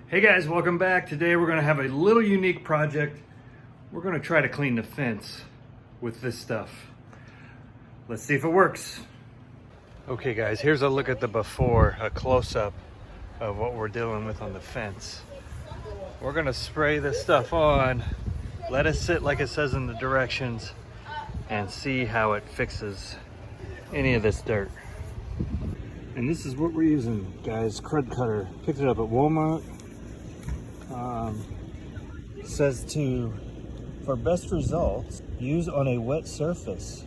Hey guys, welcome back. Today we're going to have a little unique project. We're going to try to clean the fence with this stuff. Let's see if it works. Okay guys, here's a look at the before, a close-up of what we're dealing with on the fence. We're going to spray this stuff on, let it sit like it says in the directions, and see how it fixes any of this dirt. And this is what we're using, guys. Krud Kutter. Picked it up at Walmart. Says for best results, use on a wet surface.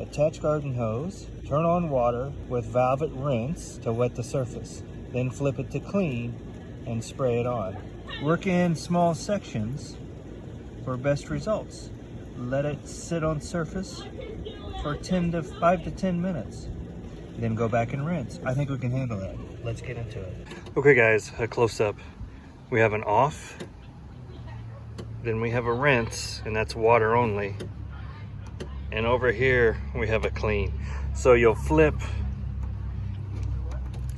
Attach garden hose, turn on water with valve at rinse to wet the surface. Then flip it to clean and spray it on. Work in small sections for best results. Let it sit on surface for 5 to 10 minutes. Then go back and rinse. I think we can handle that. Let's get into it. Okay guys, a close up. We have an off, then we have a rinse, and that's water only. And over here, we have a clean. So you'll flip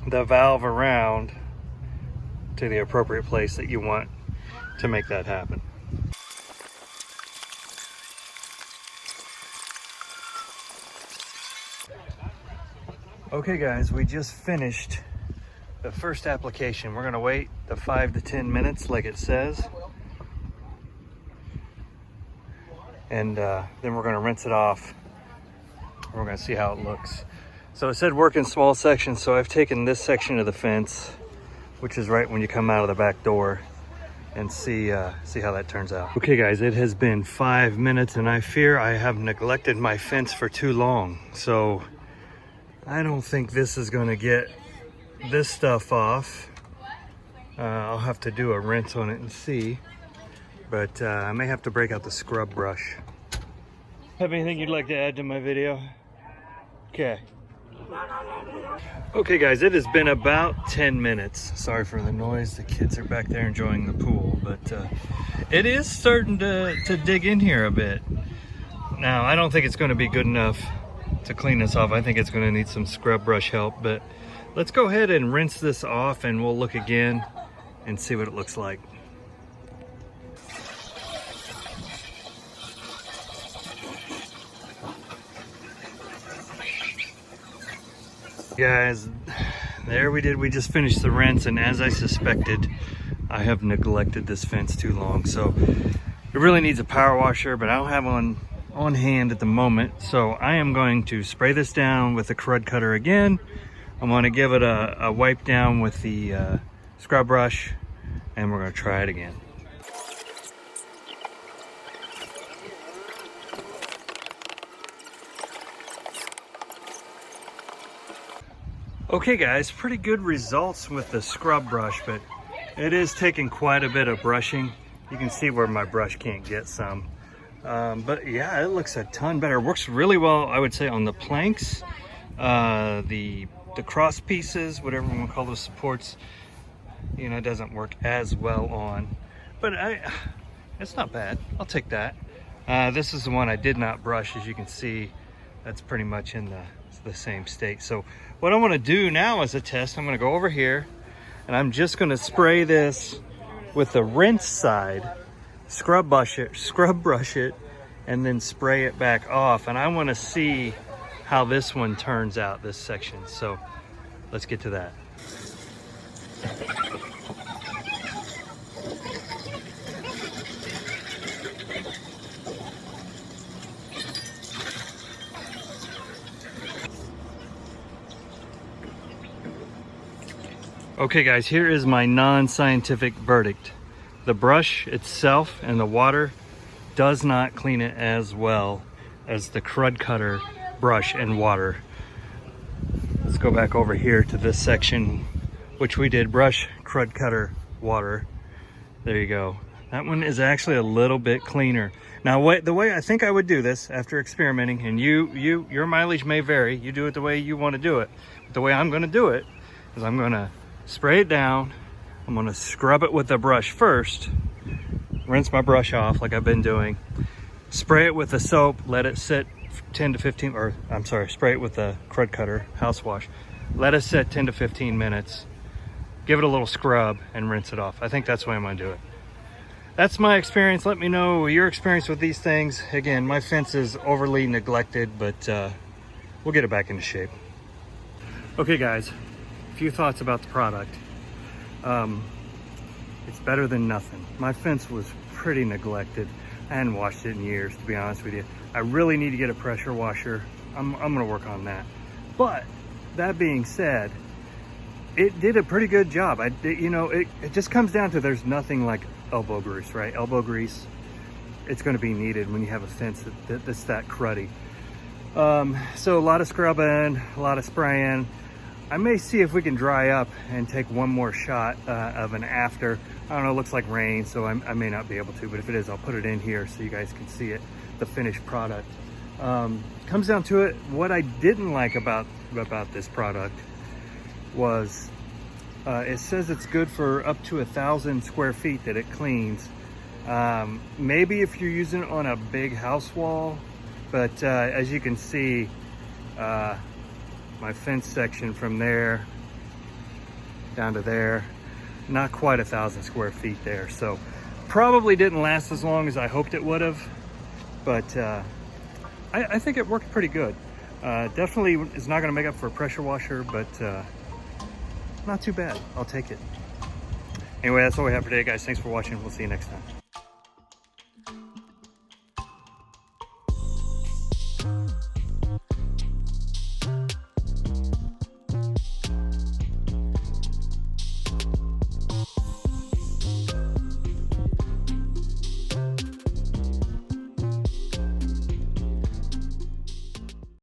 the valve around to the appropriate place that you want to make that happen. Okay guys, we just finished the first application. We're gonna wait the 5 to 10 minutes like it says. And then we're gonna rinse it off. We're gonna see how it looks. So it said work in small sections, so I've taken this section of the fence, which is right when you come out of the back door, and see how that turns out. Okay guys, it has been 5 minutes and I fear I have neglected my fence for too long. So I don't think this is gonna get this stuff off. I'll have to do a rinse on it and see, but I may have to break out the scrub brush. Have anything you'd like to add to my video? Okay. Okay guys, it has been about 10 minutes. Sorry for the noise, the kids are back there enjoying the pool, but it is starting to dig in here a bit. Now, I don't think it's going to be good enough to clean this off. I think it's going to need some scrub brush help, but let's go ahead and rinse this off and we'll look again and see what it looks like. Guys, there we did. We just finished the rinse, and as I suspected, I have neglected this fence too long. So it really needs a power washer, but I don't have one on hand at the moment. So I am going to spray this down with the Krud Kutter again. I'm going to give it a wipe down with the scrub brush, and we're going to try it again. Okay guys, pretty good results with the scrub brush, but it is taking quite a bit of brushing. You can see where my brush can't get some. But yeah, it looks a ton better. It works really well, I would say, on the planks, the cross pieces, whatever we want to call those supports. You know, it doesn't work as well on, but it's not bad. I'll take that. This is the one I did not brush. As you can see, that's pretty much in the same state. So what I want to do now as a test, I'm going to go over here and I'm just going to spray this with the rinse side, scrub brush it, and then spray it back off. And I want to see how this one turns out, this section. So let's get to that. Okay guys, here is my non-scientific verdict. The brush itself and the water does not clean it as well as the Krud Kutter brush and water. Let's go back over here to this section, which we did brush, Krud Kutter, water. There you go. That one is actually a little bit cleaner. Now, the way I think I would do this after experimenting, and your mileage may vary, you do it the way you want to do it. But the way I'm going to do it is I'm going to spray it down. I'm going to scrub it with the brush first, rinse my brush off like I've been doing, spray it with the soap, let it sit 10 to 15, or I'm sorry, spray it with the Krud Kutter house wash, let it sit 10 to 15 minutes, give it a little scrub and rinse it off. I think that's the way I'm gonna do it. That's my experience. Let me know your experience with these things. Again, my fence is overly neglected, but we'll get it back into shape. Okay guys, a few thoughts about the product. It's better than nothing. My fence was pretty neglected. I hadn't washed it in years, to be honest with you. I really need to get a pressure washer. I'm gonna work on that. But that being said, it did a pretty good job. It just comes down to there's nothing like elbow grease, right? Elbow grease, it's gonna be needed when you have a fence that's that cruddy. So a lot of scrubbing, a lot of spraying. I may see if we can dry up and take one more shot of an after. I don't know, it looks like rain, so I may not be able to, but if it is, I'll put it in here so you guys can see it, the finished product. Comes down to it, what I didn't like about this product was it says it's good for up to 1,000 square feet that it cleans. Maybe if you're using it on a big house wall, but as you can see, my fence section from there down to there, not quite 1,000 square feet there. So probably didn't last as long as I hoped it would have, but I think it worked pretty good. Definitely is not gonna make up for a pressure washer, but not too bad. I'll take it. Anyway, that's all we have for today, guys. Thanks for watching. We'll see you next time.